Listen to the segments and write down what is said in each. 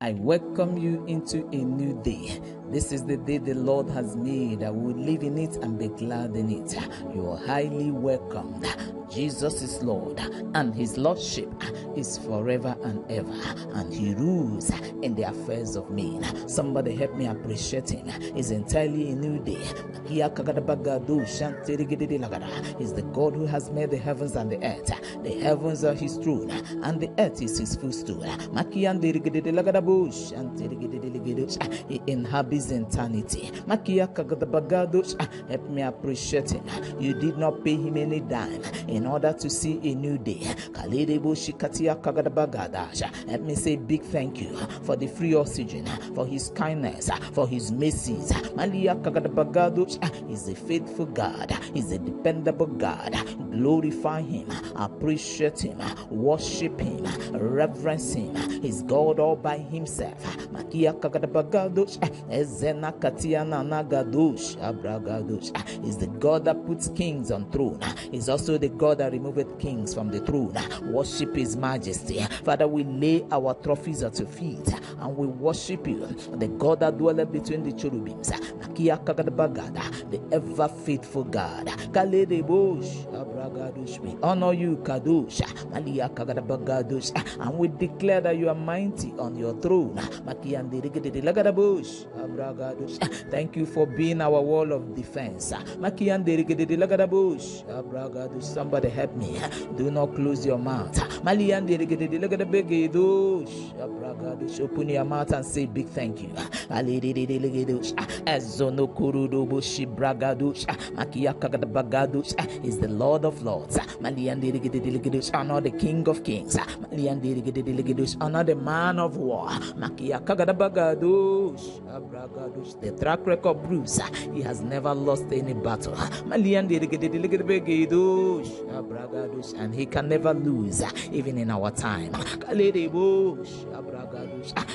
I welcome you into a new day. This is the day the Lord has made. I will live in it and be glad in it. You are highly welcomed. Jesus is Lord, and his lordship is forever and ever, and he rules in the affairs of men. Somebody help me appreciate him. It's entirely a new day. He's the God who has made the heavens and the earth. The heavens are his throne, and the earth is his footstool. He inhabits eternity. Help me appreciate him. You did not pay him any dime in order to see a new day. Let me say big thank you for the free oxygen, for his kindness, for his mercies. He's a faithful God. He's a dependable God. Glorify him, appreciate him, worship him, reverence him. He's God all by himself. He's the God that puts kings on throne. He's also the God that removeth kings from the throne. Worship his majesty. Father, we lay our trophies at your feet and we worship you, the God that dwelleth between the cherubims, the ever faithful God. We honor you, Kadosh, and we declare that you are mighty on your throne. Thank you for being our wall of defense. Somebody help me. Do not close your mouth. Open your mouth and say big thank you. Is the Lord of Lords. Honor the King of Kings. Honor the man of war. The track record proves he has never lost any battle. And he can never lose, even in our time.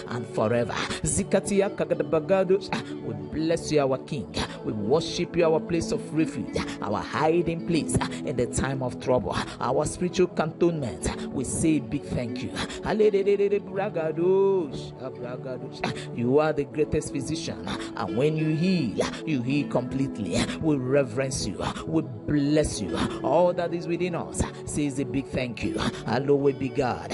And forever. We bless you, our King. We worship you, our place of refuge, our hiding place in the time of trouble, our spiritual cantonment. We say big thank you. You are the greatest physician, and when you heal completely. We reverence you. We bless you. All that is within us says a big thank you. Hallowed be God.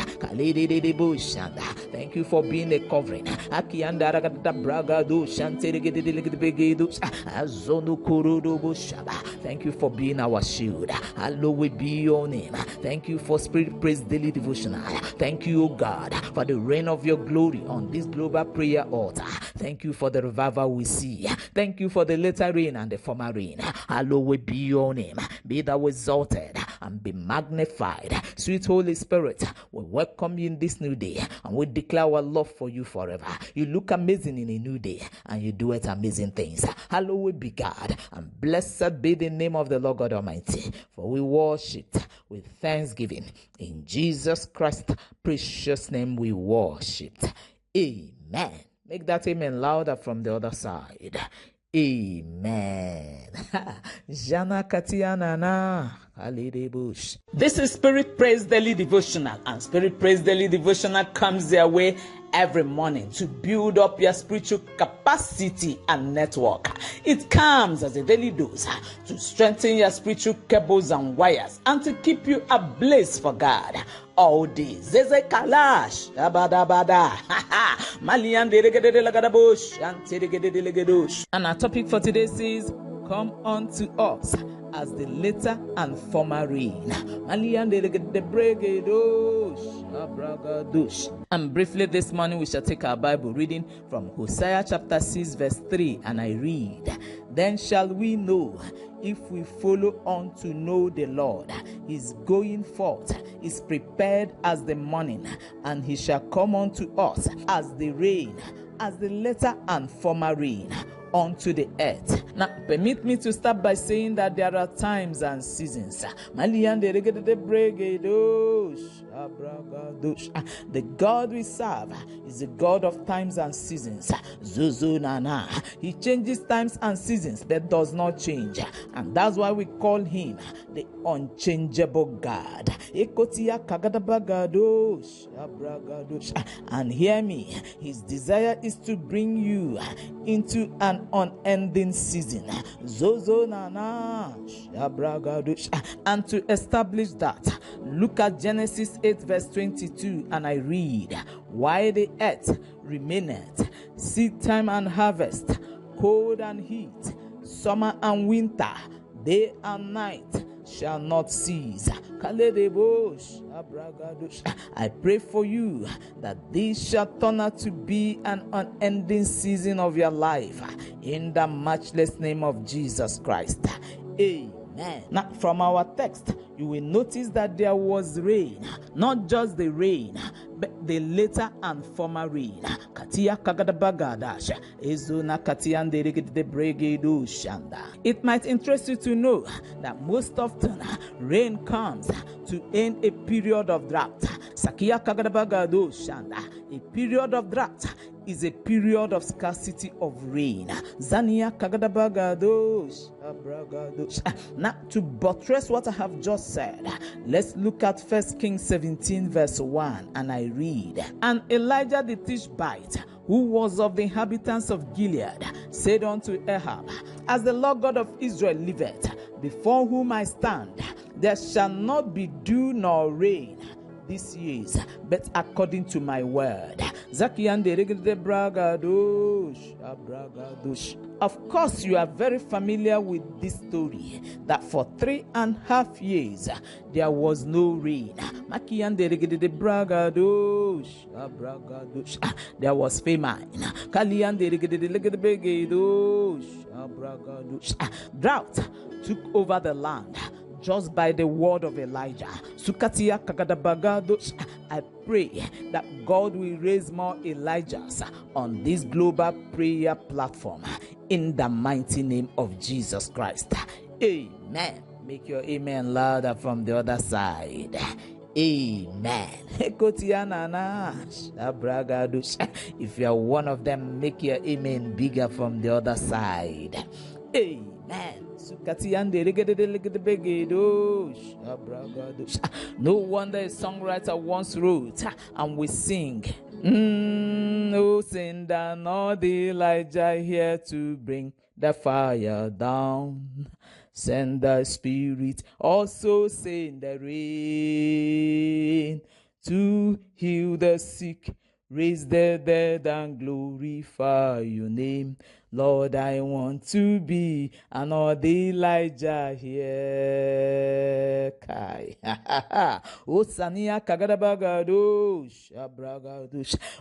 Thank you for being a covering. Thank you for being our shield. Hallowed be your name. Thank you for Spirit Praise Daily Devotional. Thank you, O God, for the reign of your glory on this global prayer altar. Thank you for the revival we see. Thank you for the later rain and the former rain. Hallowed be your name. Be thou exalted and be magnified. Sweet Holy Spirit, we welcome you in this new day and we declare our love for you forever. You look amazing in a new day and you do it amazing things. Hallowed be God and blessed be the name of the Lord God Almighty. For we worship with thanksgiving. In Jesus Christ's precious name we worship. Amen. Make that amen louder from the other side. Amen. Jana Katiana. This is Spirit Praise Daily Devotional, and Spirit Praise Daily Devotional comes their way every morning to build up your spiritual capacity and network. It comes as a daily dose to strengthen your spiritual cables and wires and to keep you ablaze for God all day. Zeze kalash abadabada and our topic for today says, come unto us as the later and former rain. And briefly this morning we shall take our Bible reading from Hosea chapter 6 verse 3, and I read, then shall we know if we follow on to know the Lord. His going forth is prepared as the morning, and he shall come unto us as the rain, as the later and former rain unto the earth. Now, permit me to start by saying that there are times and seasons. The God we serve is the God of times and seasons. He changes times and seasons but does not change. And that's why we call him the unchangeable God. And hear me, his desire is to bring you into an unending season. And to establish that, look at Genesis 8 verse 22, and I read, "While the earth remaineth, seed time and harvest, cold and heat, summer and winter, day and night shall not cease." I pray for you that this shall turn out to be an unending season of your life in the matchless name of Jesus Christ. Amen. Now, from our text, you will notice that there was rain, not just the rain, but the later and former rain. It might interest you to know that most often rain comes to end a period of drought. A period of drought is a period of scarcity of rain. Now, to buttress what I have just said, let's look at 1 Kings 17 verse 1, and I read, "And Elijah the Tishbite, who was of the inhabitants of Gilead, said unto Ahab, As the Lord God of Israel liveth, before whom I stand, there shall not be dew nor rain this years, but according to my word." Of course, you are very familiar with this story, that for 3.5 years there was no rain. There was famine. Drought took over the land just by the word of Elijah. I pray that God will raise more Elijahs on this global prayer platform in the mighty name of Jesus Christ. Amen. Make your amen louder from the other side. Amen. If you are one of them, make your amen bigger from the other side. Amen. No wonder a songwriter once wrote, and we sing, "Oh, send down all the Elijah here to bring the fire down. Send the Spirit, also send the rain to heal the sick, raise the dead, and glorify your name. Lord, I want to be another Elijah here."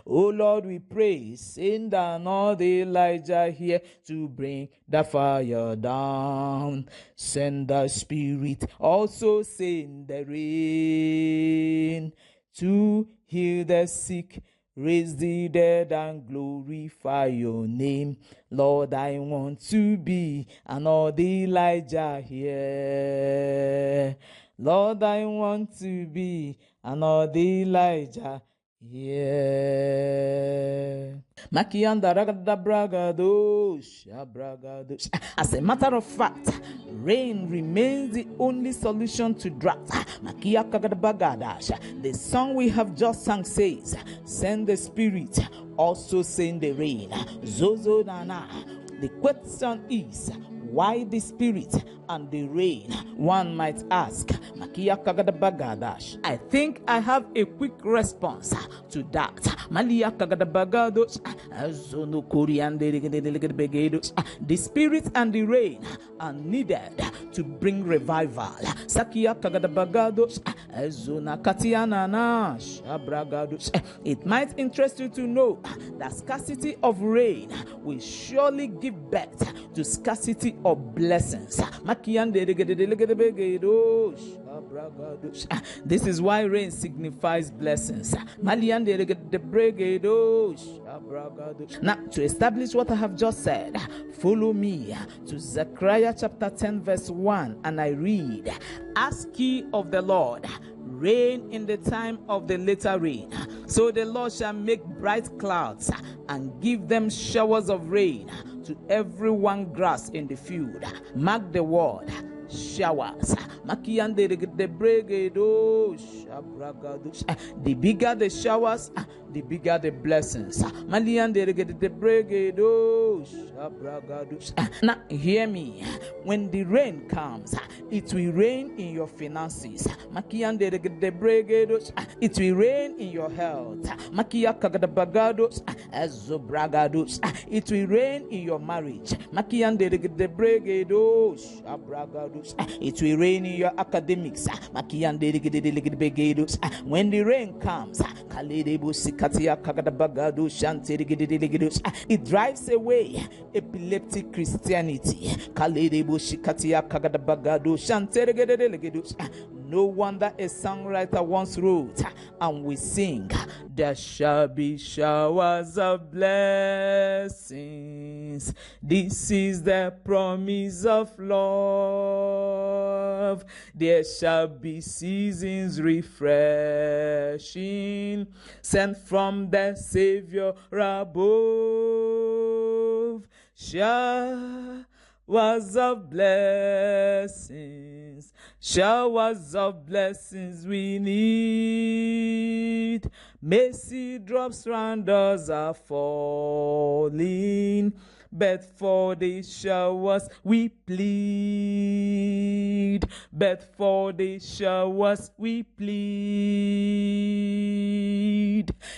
Oh Lord, we pray, send another Elijah here to bring the fire down. Send the Spirit, also send the rain to heal the sick, raise the dead, and glorify your name. Lord, I want to be another Elijah here. Lord, I want to be another Elijah here. As a matter of fact, rain remains the only solution to drought. The song we have just sung says, "Send the Spirit, also send the rain." The question is, why the Spirit and the rain? One might ask. I think I have a quick response to that. The Spirit and the rain are needed to bring revival. It might interest you to know that scarcity of rain will surely give birth to scarcity of blessings. This is why rain signifies blessings. Now, to establish what I have just said, follow me to Zechariah chapter 10 verse 1, and I read, "Ask ye of the Lord rain in the time of the later rain. So the Lord shall make bright clouds and give them showers of rain to everyone grass in the field. Mark the word, showers. The bigger the showers, the bigger the blessings. Now hear me. When the rain comes, it will rain in your finances. It will rain in your health. It will rain in your marriage. It will rain in your academics. When the rain comes, it drives away epileptic Christianity. No wonder a songwriter once wrote, and we sing, there shall be showers of blessings. This is the promise of love. There shall be seasons refreshing, sent from the Savior above. Showers of blessings, showers of blessings we need. Mercy drops round us are falling, but for the showers we plead. But for the showers we plead.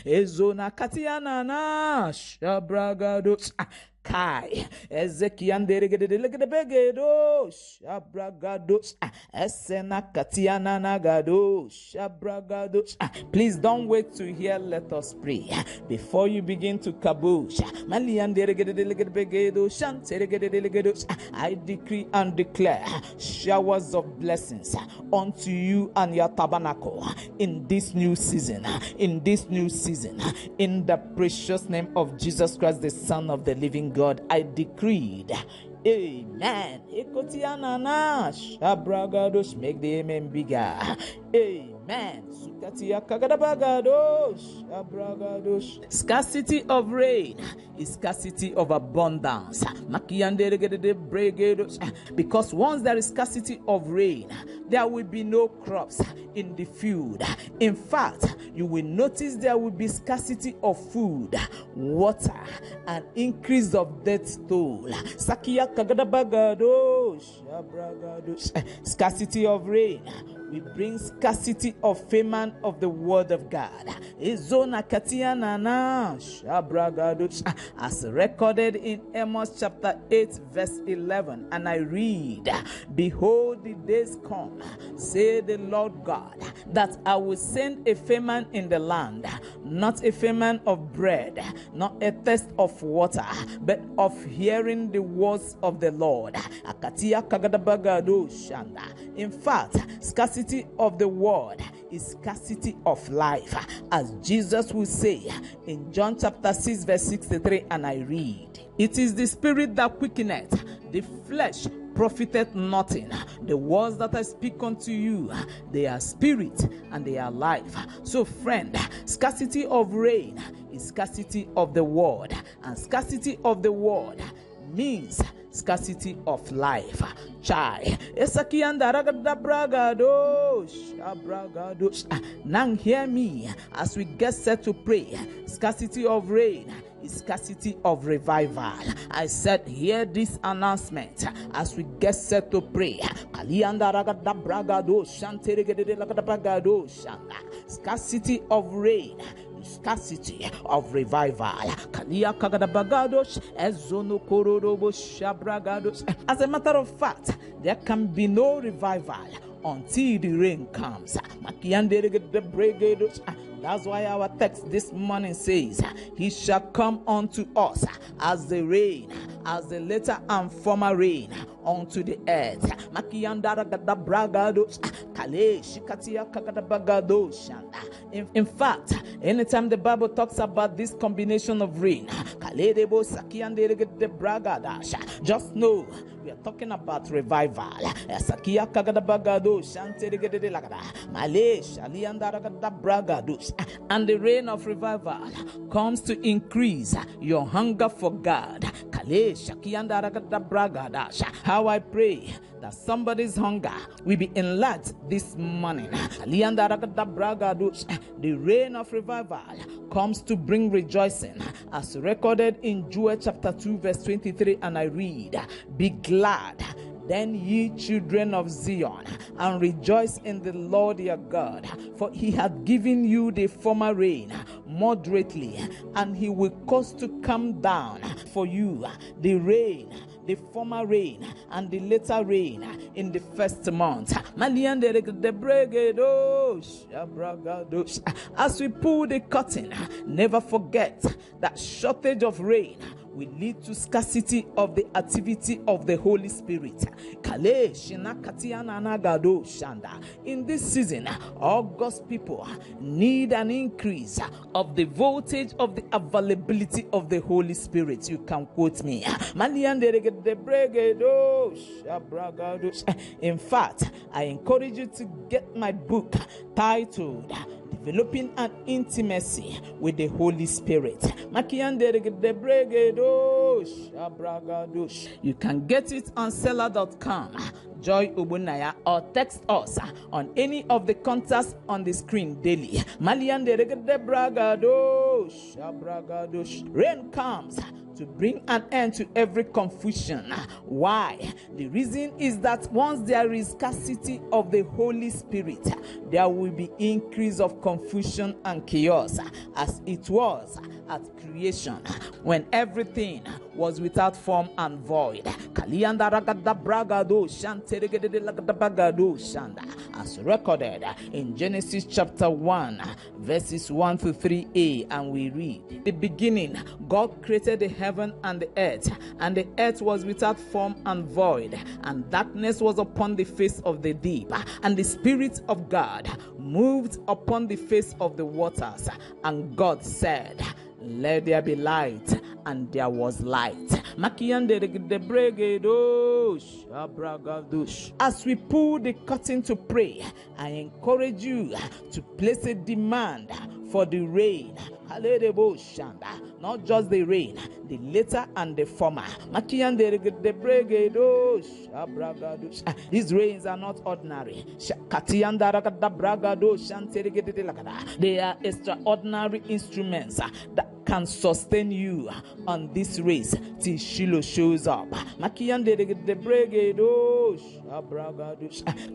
Ezona katiana na shabragados. Kai Ezekiel deregedelegedebegdos shabragados esena katiana nagados shabragados. Please don't wait to hear, let us pray before you begin to kabosh. Malian deregedelegedebegdos shanteregedelegedos. I decree and declare showers of blessings unto you and your tabernacle in this new season, in the precious name of Jesus Christ, the Son of the living God, I decreed. Amen. Make the amen bigger. Amen. Scarcity of rain is scarcity of abundance. Because once there is scarcity of rain, there will be no crops in the field. In fact, you will notice there will be scarcity of food, water, and increase of death toll. Scarcity of rain we bring scarcity of famine of the word of God. As recorded in Amos chapter 8 verse 11, and I read, behold, the days come, say the Lord God, that I will send a famine in the land, not a famine of bread, not a thirst of water, but of hearing the words of the Lord. In fact, scarcity of the word is scarcity of life, as Jesus will say in John chapter 6 verse 63, and I read, it is the spirit that quickeneth, the flesh profiteth nothing. The words that I speak unto you, they are spirit and they are life. So friend, scarcity of rain is scarcity of the word, and scarcity of the word means scarcity of life. Now hear me as we get set to pray. Scarcity of rain is scarcity of revival. I said, hear this announcement as we get set to pray. Scarcity of rain, scarcity of revival. As a matter of fact, there can be no revival until the rain comes. That's why our text this morning says, he shall come unto us as the rain, as the later and former rain unto the earth. In fact, anytime the Bible talks about this combination of rain, just know We are talking about revival. Sakia kagadabagado shanterigede lagada. Malaysia liandaragadabragados. And the reign of revival comes to increase your hunger for God. Kalesha kiandaragadabragadas. How I pray that somebody's hunger will be enlarged this morning. The reign of revival comes to bring rejoicing, as recorded in Joel chapter 2 verse 23, and I read, "Be glad then, ye children of Zion, and rejoice in the Lord your God, for he hath given you the former rain moderately, and he will cause to come down for you the rain, the former rain and the later rain in the first month." As we pull the curtain, never forget that shortage of rain will lead to scarcity of the activity of the Holy Spirit. In this season, all God's people need an increase of the voltage of the availability of the Holy Spirit. You can quote me. In fact, I encourage you to get my book titled Developing an Intimacy with the Holy Spirit. You can get it on seller.com, Joy Obunaya, or text us on any of the contacts on the screen daily. Rain comes to bring an end to every confusion. Why? The reason is that once there is scarcity of the Holy Spirit, there will be increase of confusion and chaos, as it was at creation when everything was without form and void. As recorded in Genesis chapter 1 verses 1 to 3a, and we read, "In the beginning God created the heaven and the earth was without form and void, and darkness was upon the face of the deep, and the Spirit of God moved upon the face of the waters. And God said, let there be light, and there was light." As we pull the curtain to pray, I encourage you to place a demand for the rain. Not just the rain, the later and the former. These rains are not ordinary. They are extraordinary instruments that can sustain you on this race till Shiloh shows up.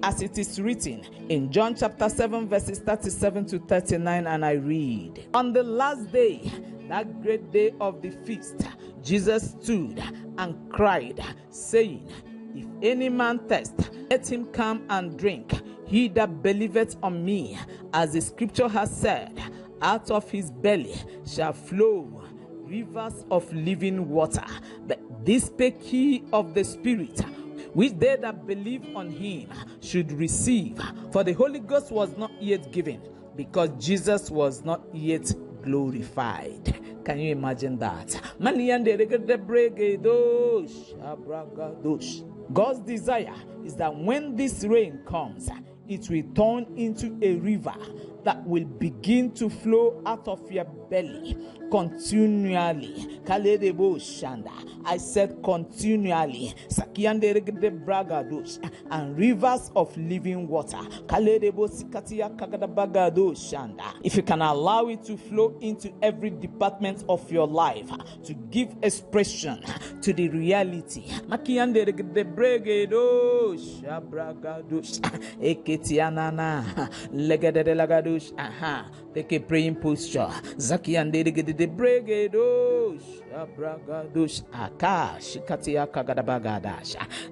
As it is written in John chapter 7 verses 37 to 39, and I read, "On the last day, that great day of the feast, Jesus stood and cried, saying, If any man thirst, let him come and drink. He that believeth on me, as the scripture has said, out of his belly shall flow rivers of living water. But this spake he of the Spirit, which they that believe on him should receive. For the Holy Ghost was not yet given, because Jesus was not yet glorified." Can you imagine that? God's desire is that when this rain comes, it will turn into a river that will begin to flow out of your belly continually. I said continually. And rivers of living water. If you can allow it to flow into every department of your life to give expression to the reality. Take a praying posture.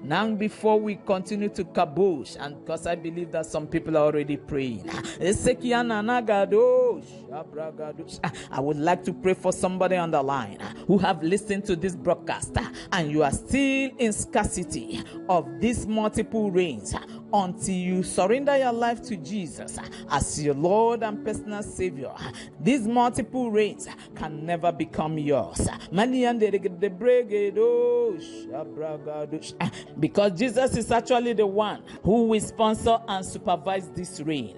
Now, before we continue to kabosh, and because I believe that some people are already praying, I would like to pray for somebody on the line who have listened to this broadcast and you are still in scarcity of these multiple rains until you surrender your life to Jesus as your Lord and personal Savior, these multiple rains can never become yours. Because Jesus is actually the one who will sponsor and supervise this rain.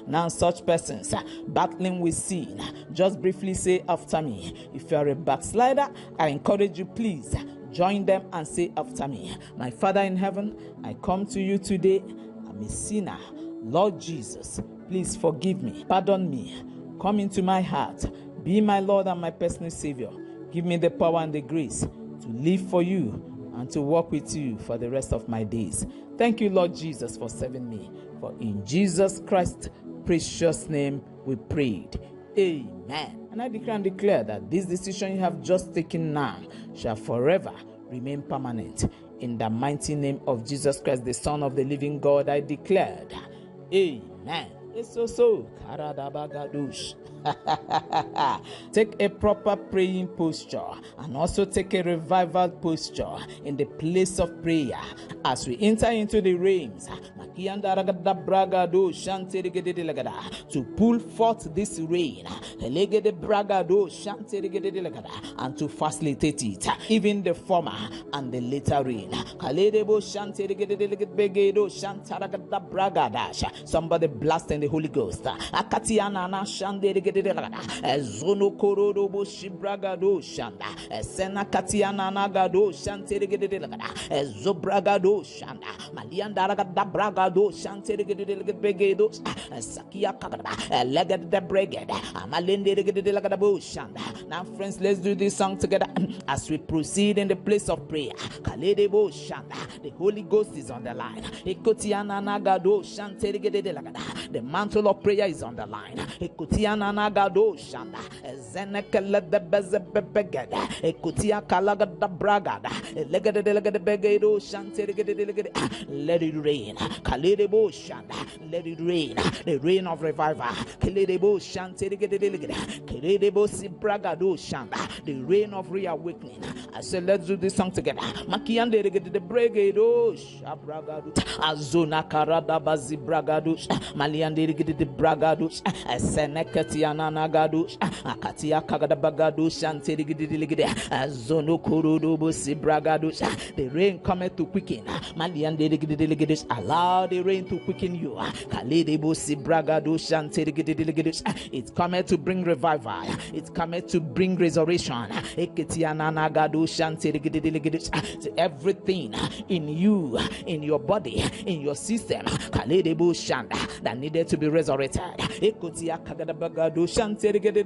Now such persons battling with sin, just briefly say after me. If you are a backslider, I encourage you, please join them and say after me. My Father in heaven, I come to you today. I'm a sinner. Lord Jesus, please forgive me, pardon me, come into my heart, be my Lord and my personal Savior. Give me the power and the grace to live for you and to walk with you for the rest of my days. Thank you, Lord Jesus, for saving me. For in Jesus Christ's precious name we prayed. Amen. And I declare and declare that this decision you have just taken now shall forever remain permanent. In the mighty name of Jesus Christ, the Son of the living God, I declared. Amen. It's so. Take a proper praying posture and also take a revival posture in the place of prayer as we enter into the realms to pull forth this rain and to facilitate it, even the former and the later rain. Somebody blast in the Holy Ghost. Zono korodo bo shibragado shanda esena katiana nagado shanteregedegada ezobragado shanda malianda ragada bragado shanteregedegado sakia kagada leged the brigade amalende regedegada bo shanda. Now friends, let's do this song together as we proceed in the place of prayer. Kalede bo shanda, the Holy Ghost is on the line. Ekotiana nagado shanteregedegada, the mantle of prayer is on the line. Ekotiana nagado shanda zenekele de bezebegada ekutia kalaga da bragada legede legede begedo shanteregede. Let it rain. Kalidebo shanda, let it rain. The rain of revival. Kalidebo shanteregede kalidebo sibragado shanda, the rain of reawakening. I said let's do this song together. Makiande regede de bregedo shabragado azona karada bazibragado maliande regede de bragado seneketiana nagado akatia kagada bagado shanteregede azono korodo bosi bragado. The rain cometh to quicken. Maliande regede, allow the rain to quicken you. Kalede bosi bragado shanteregede. It cometh to bring revival. It cometh to bring resurrection. Eketiana nagado shanteregede. Everything in you, in your body, in your system, kalede bo shanda, that needed to be resurrected. Ekotia kagada bagado shanteregede.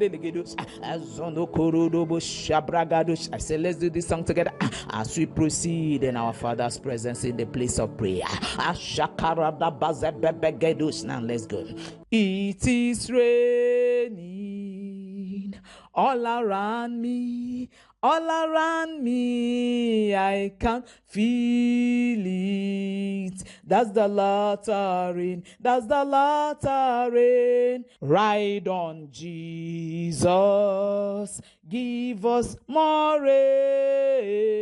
I say let's do this song together as we proceed in our Father's presence in the place of prayer. Now let's go. It is raining all around me. All around me, I can feel it. That's the latter rain. That's the latter rain. Ride on, Jesus. Give us more rain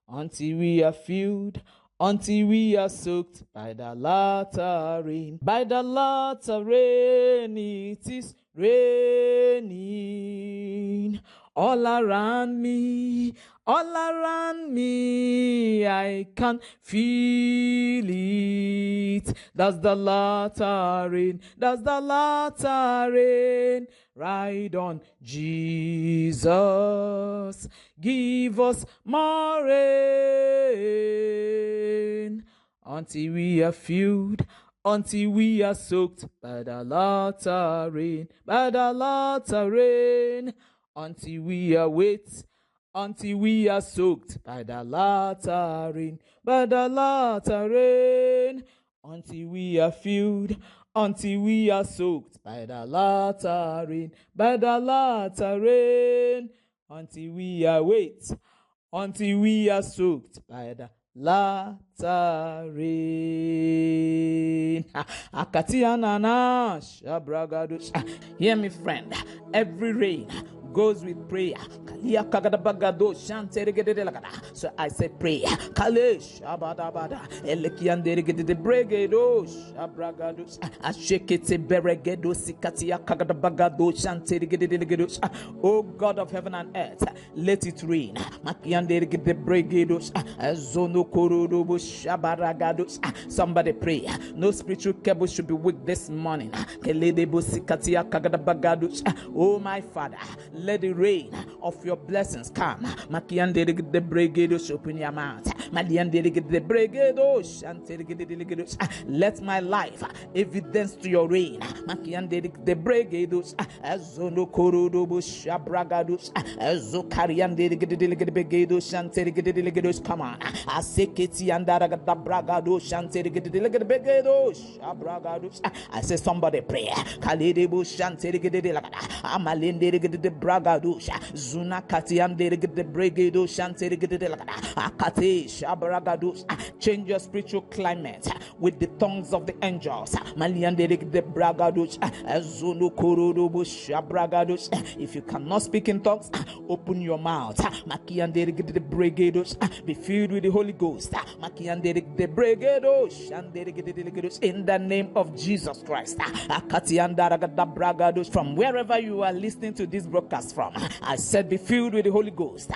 until we are filled. Until we are soaked by the latter rain. By the latter rain, it is raining. All around me, I can feel it. That's the latter rain. That's the latter rain. Ride on, Jesus. Give us more rain until we are filled. Until we are soaked by the latter rain. By the latter rain. Until we are wet, until we are soaked by the latter rain, by the latter rain. Until we are filled, until we are soaked by the latter rain, by the latter rain. Until we are wet, until we are soaked by the latter rain. Hear me, friend. Every rain goes with prayer. So I said prayer. Kalesh abadabada elekianderigede bregedo shabragados ashekete beregedo sikatia kagadabagado shanterigede. Oh God of heaven and earth, let it rain. Makianderigede bregedos azono korodobo shabaragados. Somebody pray. No spiritual cable should be weak this morning. Keledebo sikatia kagadabagados. Oh my Father, let the rain of your blessings come. Makianderigede bregedos. Open your mouth. Let my life evidence to your reign. Come on. I say somebody pray. Change your spiritual climate with the tongues of the angels. If you cannot speak in tongues, open your mouth. Be filled with the Holy Ghost. In the name of Jesus Christ. From wherever you are listening to this broadcast from, I said be filled with the Holy Ghost.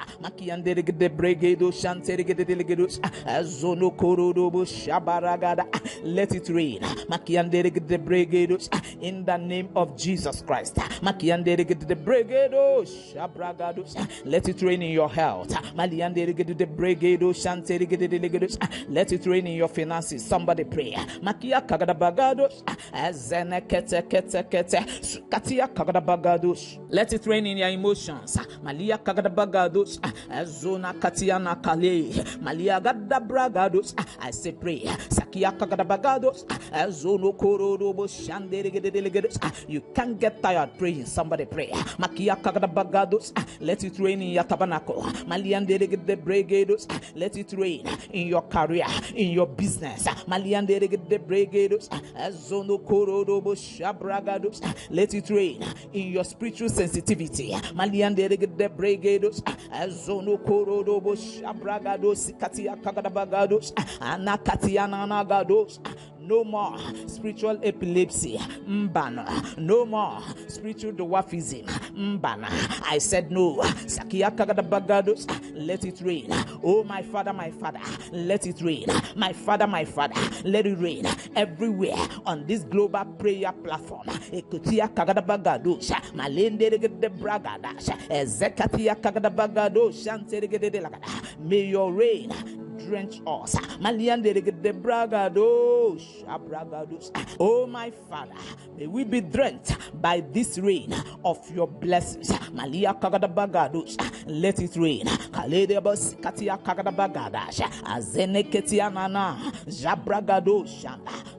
Let it rain in the name of Jesus Christ. Let it rain in your health. Let it rain in your finances. Somebody pray. Let it rain in your emotions. I say pray. You can't get tired praying. Somebody pray. Let it rain in your tabernacle. Let it rain in your career, in your business. Let it rain in your spiritual sensitivity. No more spiritual epilepsy. No more spiritual dwarfism. I said no. Let it rain. Oh my Father, let it rain. My Father, let it rain everywhere on this global prayer platform. May your rain drench us. Oh my Father, may we be drenched by this rain of your blessings. Let it rain.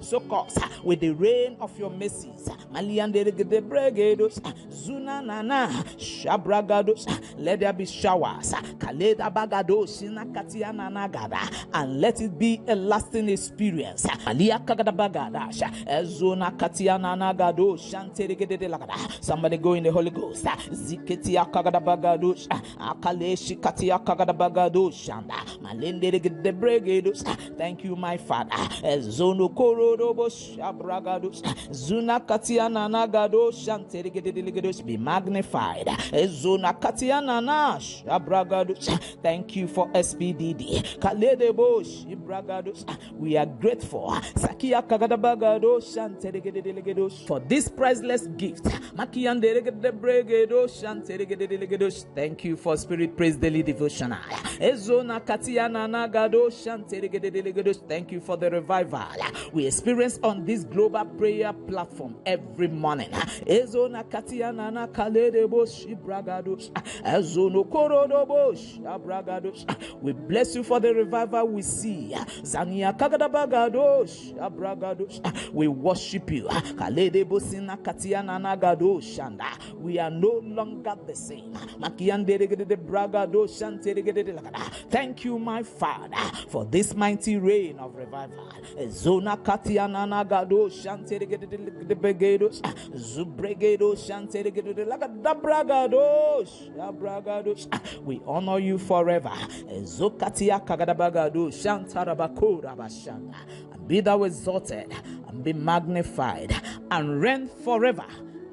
Soak us with the rain of your mercies. Let there be showers. And let it be a lasting experience. Somebody go in the Holy Ghost. Thank you, my Father. Be magnified. Thank you for SPDD. We are grateful for this priceless gift. Thank you for Spirit Praise Daily Devotional. Thank you for the revival we experience on this global prayer platform every morning. We bless you for the revival we see. We worship you. We are no longer the same. Thank you, my Father, for this mighty reign of revival. Zubregedo Shanteregedo Lagadabragadosh. We honor you forever. Zokatia Kagadabagado Shantarabakura Bashanda. And be thou exalted and be magnified and reign forever,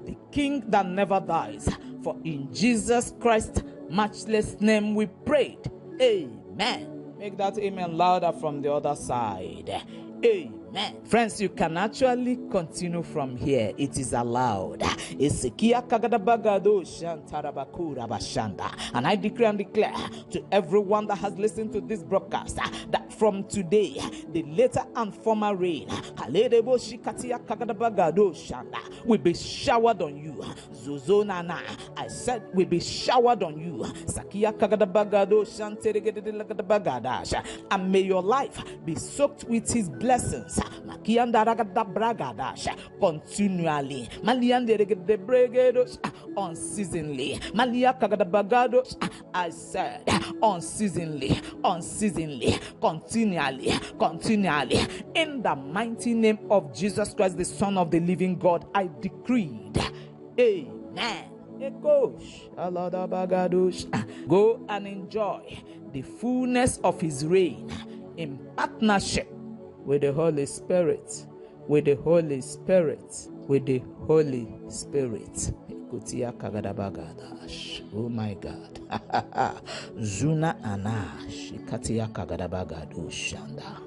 the King that never dies. For in Jesus Christ's matchless name we prayed. Amen. Make that amen louder from the other side. Amen. Friends, you can actually continue from here. It is allowed. And I decree and declare to everyone that has listened to this broadcast that from today, the later and former rain will be showered on you. Zuzonana, I said will be showered on you. And may your life be soaked with his blessings continually, unceasingly. I said unceasingly, continually. In the mighty name of Jesus Christ, the Son of the living God, I decreed. Amen. Go and enjoy the fullness of his reign in partnership with the Holy Spirit, with the Holy Spirit, with the Holy Spirit. Oh my God. Zuna anash katia kagadabagado shanda.